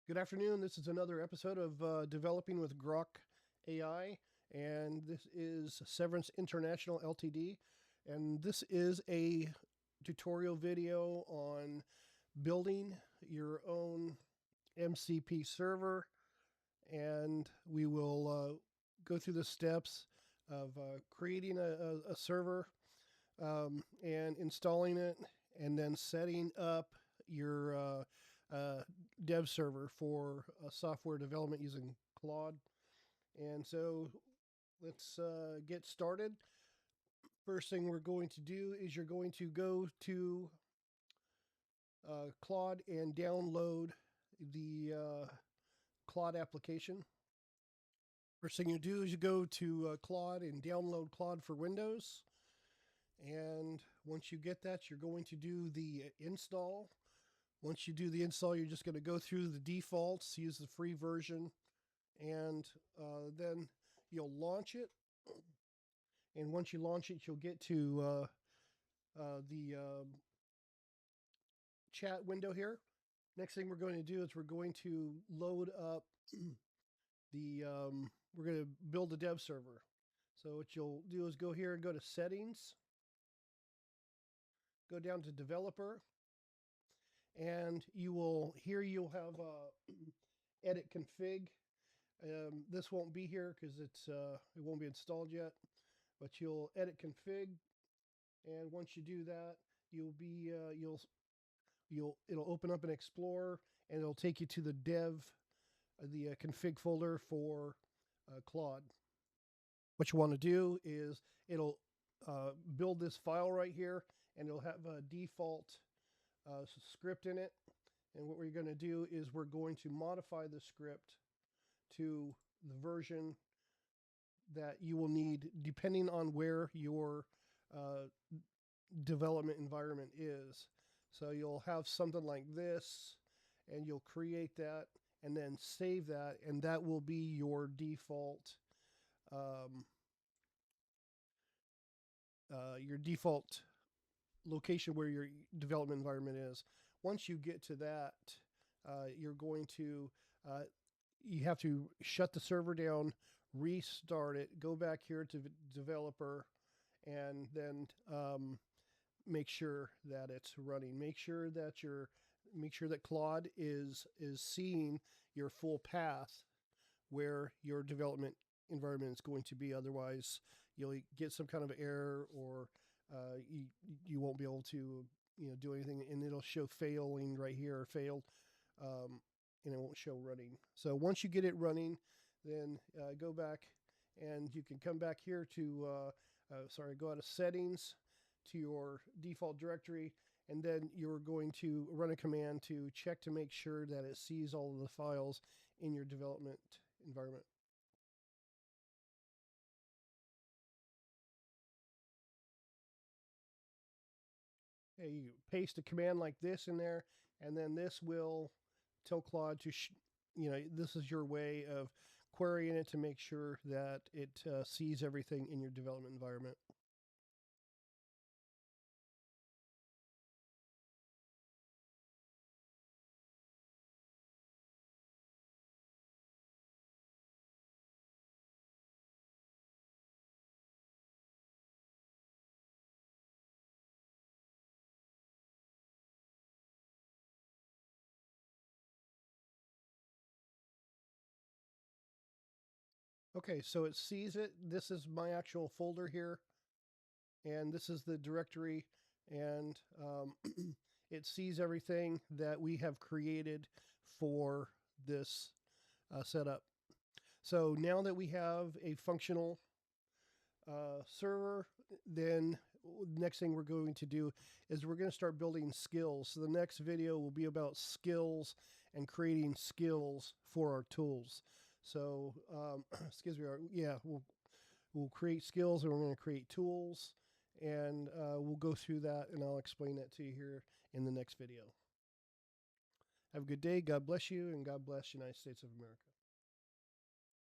Good afternoon. This is another episode of Developing with Grok AI, and this is Severance International Ltd. And this is a tutorial video on building your own MCP server, and we will go through the steps of creating a server and installing it, and then setting up your dev server for software development using Claude. And so let's get started. First thing we're going to do is you're going to go to Claude and download the Claude application. First thing you do is you go to Claude and download Claude for Windows. And once you get that, you're going to do the install. Once you do the install, you're just going to go through the defaults, use the free version, and then you'll launch it. And once you launch it, you'll get to the chat window here. Next thing we're going to do is we're going to load up we're going to build a dev server. So what you'll do is go here and go to settings, go down to developer, and you'll have edit config. This won't be here because it won't be installed yet, but you'll edit config, and once you do that, it'll open up an Explorer, and it'll take you to the config folder for Claude. What you want to do is it'll build this file right here, and it'll have a default script in it. And what we're going to do is we're going to modify the script to the version that you will need depending on where your development environment is. So you'll have something like this, and you'll create that and then save that, and that will be your default location where your development environment is. Once you get to that, you're going to you have to shut the server down, restart it, go back here to developer, and then make sure that it's running. Make sure that Claude is seeing your full path where your development environment is going to be. Otherwise, you'll get some kind of error, or you won't be able to do anything, and it'll show failing right here, or failed, and it won't show running. So once you get it running, then go back, and you can come back here to go out of settings to your default directory, and then you're going to run a command to check to make sure that it sees all of the files in your development environment. Okay, you paste a command like this in there, and then this will tell Claude to, this is your way of querying it to make sure that it sees everything in your development environment. Okay, so it sees it. This is my actual folder here, and this is the directory, and it sees everything that we have created for this setup. So now that we have a functional server, then next thing we're going to do is we're going to start building skills. So the next video will be about skills and creating skills for our tools. So excuse me, we'll create skills, and we're going to create tools, and we'll go through that, and I'll explain that to you here in the next video. Have a good day. God bless you, and God bless the United States of America.